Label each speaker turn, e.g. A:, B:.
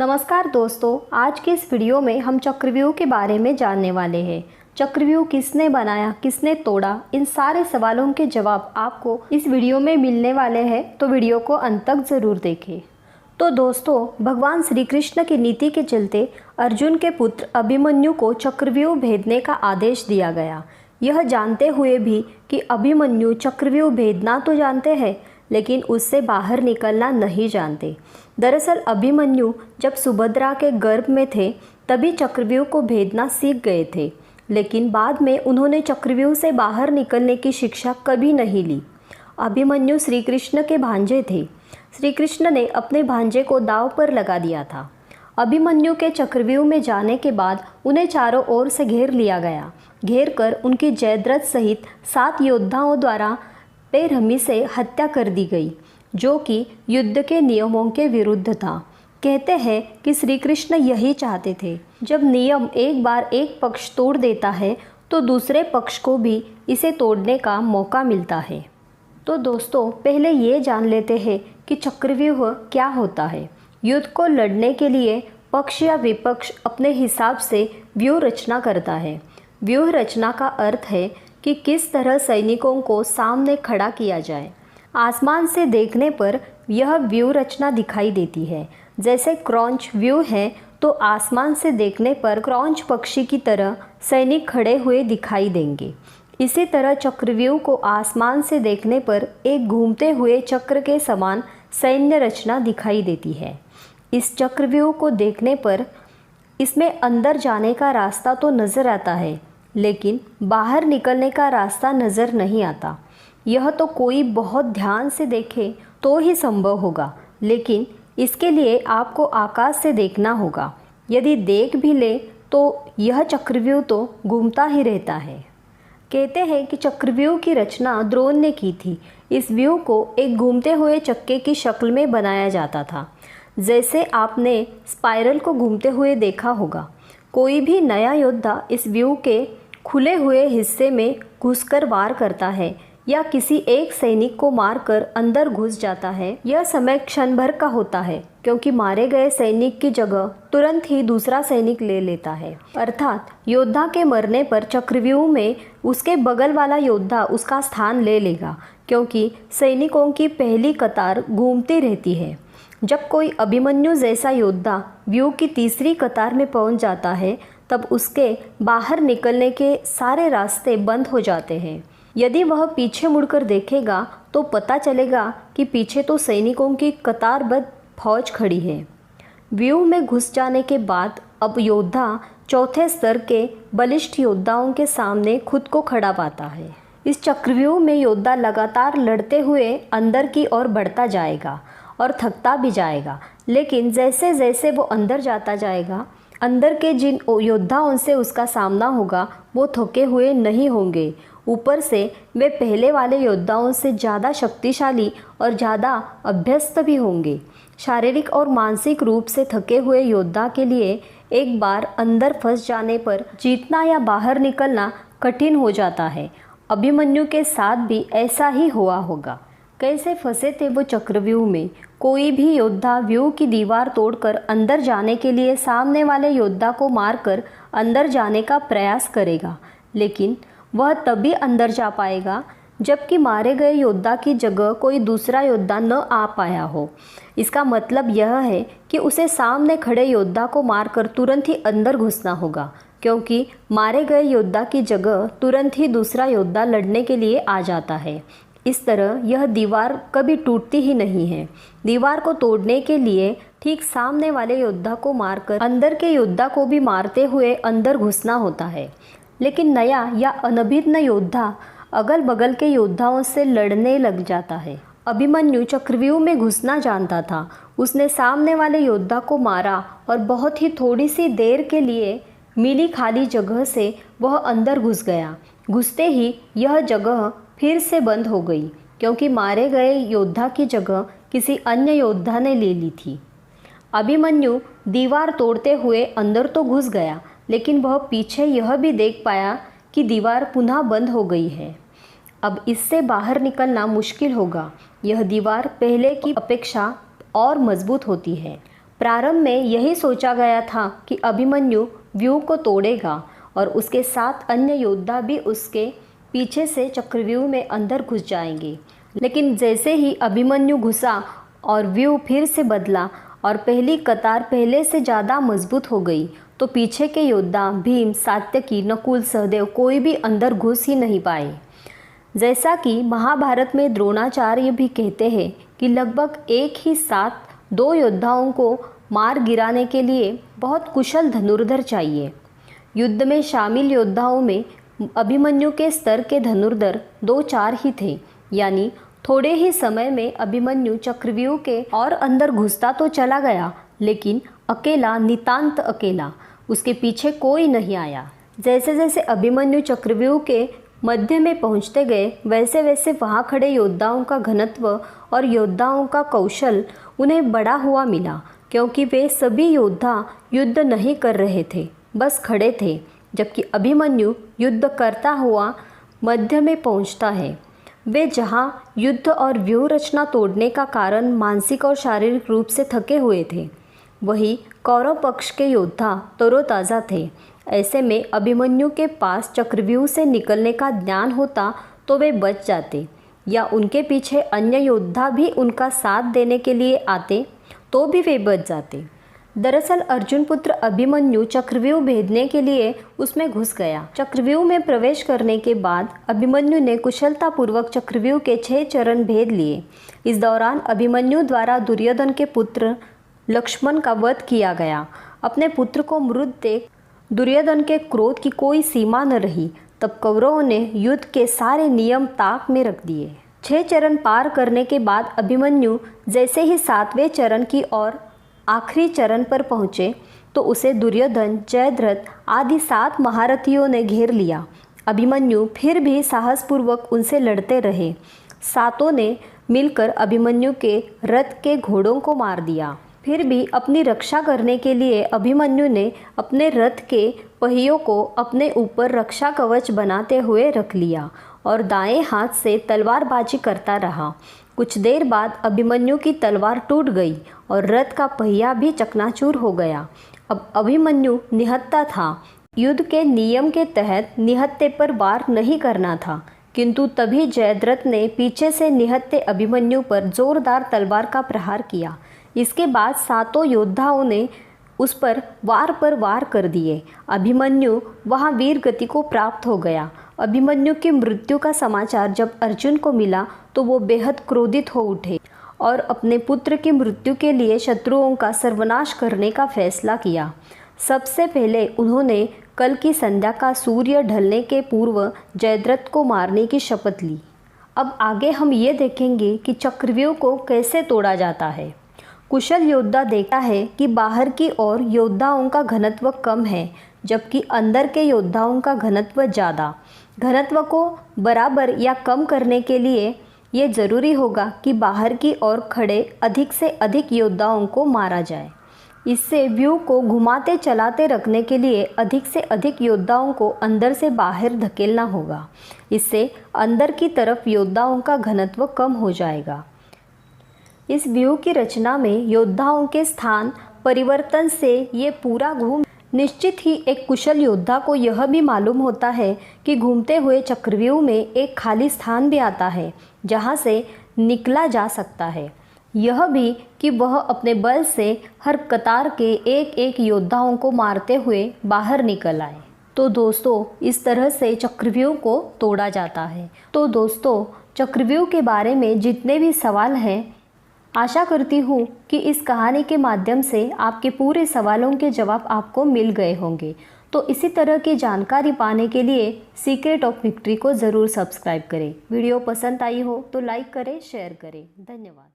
A: नमस्कार दोस्तों, आज के इस वीडियो में हम चक्रव्यूह के बारे में जानने वाले हैं। चक्रव्यूह किसने बनाया, किसने तोड़ा, इन सारे सवालों के जवाब आपको इस वीडियो में मिलने वाले हैं, तो वीडियो को अंत तक ज़रूर देखें। तो दोस्तों, भगवान श्री कृष्ण की नीति के चलते अर्जुन के पुत्र अभिमन्यु को चक्रव्यूह भेदने का आदेश दिया गया। यह जानते हुए भी कि अभिमन्यु चक्रव्यूह भेदना तो जानते हैं, लेकिन उससे बाहर निकलना नहीं जानते। दरअसल अभिमन्यु जब सुभद्रा के गर्भ में थे तभी चक्रव्यूह को भेदना सीख गए थे, लेकिन बाद में उन्होंने चक्रव्यूह से बाहर निकलने की शिक्षा कभी नहीं ली। अभिमन्यु श्री कृष्ण के भांजे थे। श्री कृष्ण ने अपने भांजे को दांव पर लगा दिया था। अभिमन्यु के चक्रव्यूह में जाने के बाद उन्हें चारों ओर से घेर लिया गया। घेर कर उनकी जयद्रथ सहित 7 योद्धाओं द्वारा बेरहमी से हत्या कर दी गई, जो कि युद्ध के नियमों के विरुद्ध था। कहते हैं कि श्री कृष्ण यही चाहते थे, जब नियम एक बार एक पक्ष तोड़ देता है तो दूसरे पक्ष को भी इसे तोड़ने का मौका मिलता है। तो दोस्तों, पहले ये जान लेते हैं कि चक्रव्यूह क्या होता है। युद्ध को लड़ने के लिए पक्ष या विपक्ष अपने हिसाब से व्यूह रचना करता है। व्यूह रचना का अर्थ है कि किस तरह सैनिकों को सामने खड़ा किया जाए। आसमान से देखने पर यह व्यूह रचना दिखाई देती है। जैसे क्रॉच व्यूह है तो आसमान से देखने पर क्रॉच पक्षी की तरह सैनिक खड़े हुए दिखाई देंगे। इसी तरह चक्रव्यूह को आसमान से देखने पर एक घूमते हुए चक्र के समान सैन्य रचना दिखाई देती है। इस चक्रव्यूह को देखने पर इसमें अंदर जाने का रास्ता तो नज़र आता है, लेकिन बाहर निकलने का रास्ता नज़र नहीं आता। यह तो कोई बहुत ध्यान से देखे तो ही संभव होगा, लेकिन इसके लिए आपको आकाश से देखना होगा। यदि देख भी ले तो यह चक्रव्यूह तो घूमता ही रहता है। कहते हैं कि चक्रव्यूह की रचना द्रोण ने की थी। इस व्यूह को एक घूमते हुए चक्के की शक्ल में बनाया जाता था, जैसे आपने स्पाइरल को घूमते हुए देखा होगा। कोई भी नया योद्धा इस व्यूह के खुले हुए हिस्से में घुसकर वार करता है या किसी एक सैनिक को मारकर अंदर घुस जाता है। यह समय क्षण भर का होता है, क्योंकि मारे गए सैनिक की जगह तुरंत ही दूसरा सैनिक ले लेता है। अर्थात योद्धा के मरने पर चक्रव्यूह में उसके बगल वाला योद्धा उसका स्थान ले लेगा, क्योंकि सैनिकों की पहली कतार घूमती रहती है। जब कोई अभिमन्यु जैसा योद्धा व्यूह की तीसरी कतार में पहुंच जाता है, तब उसके बाहर निकलने के सारे रास्ते बंद हो जाते हैं। यदि वह पीछे मुड़कर देखेगा तो पता चलेगा कि पीछे तो सैनिकों की कतारबद्ध फौज खड़ी है। व्यूह में घुस जाने के बाद अब योद्धा चौथे स्तर के बलिष्ठ योद्धाओं के सामने खुद को खड़ा पाता है। इस चक्रव्यूह में योद्धा लगातार लड़ते हुए अंदर की ओर बढ़ता जाएगा और थकता भी जाएगा, लेकिन जैसे जैसे वो अंदर जाता जाएगा, अंदर के जिन योद्धाओं से उसका सामना होगा वो थके हुए नहीं होंगे। ऊपर से वे पहले वाले योद्धाओं से ज़्यादा शक्तिशाली और ज़्यादा अभ्यस्त भी होंगे। शारीरिक और मानसिक रूप से थके हुए योद्धा के लिए एक बार अंदर फंस जाने पर जीतना या बाहर निकलना कठिन हो जाता है। अभिमन्यु के साथ भी ऐसा ही हुआ होगा। कैसे फंसे थे वो चक्रव्यूह में। कोई भी योद्धा व्यूह की दीवार तोड़कर अंदर जाने के लिए सामने वाले योद्धा को मारकर अंदर जाने का प्रयास करेगा, लेकिन वह तभी अंदर जा पाएगा जबकि मारे गए योद्धा की जगह कोई दूसरा योद्धा न आ पाया हो। इसका मतलब यह है कि उसे सामने खड़े योद्धा को मारकर तुरंत ही अंदर घुसना होगा, क्योंकि मारे गए योद्धा की जगह तुरंत ही दूसरा योद्धा लड़ने के लिए आ जाता है। इस तरह यह दीवार कभी टूटती ही नहीं है। दीवार को तोड़ने के लिए ठीक सामने वाले योद्धा को मारकर अंदर के योद्धा को भी मारते हुए अंदर घुसना होता है। लेकिन नया या अनभिज्ञ योद्धा अगल बगल के योद्धाओं से लड़ने लग जाता है। अभिमन्यु चक्रव्यूह में घुसना जानता था। उसने सामने वाले योद्धा को मारा और बहुत ही थोड़ी सी देर के लिए मिली खाली जगह से वह अंदर घुस गया। घुसते ही यह जगह फिर से बंद हो गई, क्योंकि मारे गए योद्धा की जगह किसी अन्य योद्धा ने ले ली थी। अभिमन्यु दीवार तोड़ते हुए अंदर तो घुस गया, लेकिन वह पीछे यह भी देख पाया कि दीवार पुनः बंद हो गई है। अब इससे बाहर निकलना मुश्किल होगा। यह दीवार पहले की अपेक्षा और मजबूत होती है। प्रारंभ में यही सोचा गया था कि अभिमन्यु व्यूह को तोड़ेगा और उसके 7 अन्य योद्धा भी उसके पीछे से चक्रव्यूह में अंदर घुस जाएंगे। लेकिन जैसे ही अभिमन्यु घुसा और व्यूह फिर से बदला और पहली कतार पहले से ज़्यादा मजबूत हो गई, तो पीछे के योद्धा भीम, सात्यकी, नकुल, सहदेव कोई भी अंदर घुस ही नहीं पाए। जैसा कि महाभारत में द्रोणाचार्य भी कहते हैं कि लगभग एक ही साथ 2 योद्धाओं को मार गिराने के लिए बहुत कुशल धनुर्धर चाहिए। युद्ध में शामिल योद्धाओं में अभिमन्यु के स्तर के धनुर्धर 2-4 ही थे, यानी थोड़े ही समय में अभिमन्यु चक्रव्यूह के और अंदर घुसता तो चला गया, लेकिन अकेला, नितांत अकेला, उसके पीछे कोई नहीं आया। जैसे जैसे अभिमन्यु चक्रव्यूह के मध्य में पहुंचते गए, वैसे वैसे वहां खड़े योद्धाओं का घनत्व और योद्धाओं का कौशल उन्हें बढ़ा हुआ मिला, क्योंकि वे सभी योद्धा युद्ध नहीं कर रहे थे, बस खड़े थे, जबकि अभिमन्यु युद्ध करता हुआ मध्य में पहुंचता है। वे जहां युद्ध और व्यूह रचना तोड़ने का कारण मानसिक और शारीरिक रूप से थके हुए थे, वही कौरव पक्ष के योद्धा तरोताज़ा थे। ऐसे में अभिमन्यु के पास चक्रव्यूह से निकलने का ज्ञान होता तो वे बच जाते, या उनके पीछे अन्य योद्धा भी उनका साथ देने के लिए आते तो भी वे बच जाते। दरअसल अर्जुन पुत्र अभिमन्यु चक्रव्यूह भेदने के लिए उसमें घुस गया। चक्रव्यूह में प्रवेश करने के बाद अभिमन्यु ने कुशलतापूर्वक चक्रव्यूह के 6 चरण भेद लिए। इस दौरान अभिमन्यु द्वारा दुर्योधन के पुत्र लक्ष्मण का वध किया गया। अपने पुत्र को मृत देख दुर्योधन के क्रोध की कोई सीमा न रही। तब कौरवों ने युद्ध के सारे नियम ताक में रख दिए। 6 चरण पार करने के बाद अभिमन्यु जैसे ही 7वें चरण की ओर आखिरी चरण पर पहुँचे तो उसे दुर्योधन, जयद्रथ आदि 7 महारथियों ने घेर लिया। अभिमन्यु फिर भी साहसपूर्वक उनसे लड़ते रहे। 7 ने मिलकर अभिमन्यु के रथ के घोड़ों को मार दिया। फिर भी अपनी रक्षा करने के लिए अभिमन्यु ने अपने रथ के पहियों को अपने ऊपर रक्षा कवच बनाते हुए रख लिया और दाएं हाथ से तलवारबाजी करता रहा। कुछ देर बाद अभिमन्यु की तलवार टूट गई और रथ का पहिया भी चकनाचूर हो गया। अब अभिमन्यु निहत्था था। युद्ध के नियम के तहत निहत्थे पर वार नहीं करना था, किंतु तभी जयद्रथ ने पीछे से निहत्थे अभिमन्यु पर जोरदार तलवार का प्रहार किया। इसके बाद 7 योद्धाओं ने उस पर वार कर दिए। अभिमन्यु वहाँ वीर गति को प्राप्त हो गया। अभिमन्यु की मृत्यु का समाचार जब अर्जुन को मिला तो वो बेहद क्रोधित हो उठे और अपने पुत्र की मृत्यु के लिए शत्रुओं का सर्वनाश करने का फैसला किया। सबसे पहले उन्होंने कल की संध्या का सूर्य ढलने के पूर्व जयद्रथ को मारने की शपथ ली। अब आगे हम ये देखेंगे कि चक्रव्यूह को कैसे तोड़ा जाता है। कुशल योद्धा देखता है कि बाहर की ओर योद्धाओं का घनत्व कम है, जबकि अंदर के योद्धाओं का घनत्व ज़्यादा। घनत्व को बराबर या कम करने के लिए ये ज़रूरी होगा कि बाहर की ओर खड़े अधिक से अधिक योद्धाओं को मारा जाए। इससे व्यूह को घुमाते चलाते रखने के लिए अधिक से अधिक योद्धाओं को अंदर से बाहर धकेलना होगा। इससे अंदर की तरफ योद्धाओं का घनत्व कम हो जाएगा। इस व्यूह की रचना में योद्धाओं के स्थान परिवर्तन से ये पूरा घूम निश्चित ही एक कुशल योद्धा को यह भी मालूम होता है कि घूमते हुए चक्रव्यूह में एक खाली स्थान भी आता है जहाँ से निकला जा सकता है। यह भी कि वह अपने बल से हर कतार के एक एक योद्धाओं को मारते हुए बाहर निकल आए। तो दोस्तों, इस तरह से चक्रव्यूह को तोड़ा जाता है। तो दोस्तों, चक्रव्यूह के बारे में जितने भी सवाल हैं, आशा करती हूँ कि इस कहानी के माध्यम से आपके पूरे सवालों के जवाब आपको मिल गए होंगे। तो इसी तरह की जानकारी पाने के लिए सीक्रेट ऑफ विक्ट्री को ज़रूर सब्सक्राइब करें। वीडियो पसंद आई हो तो लाइक करें, शेयर करें। धन्यवाद।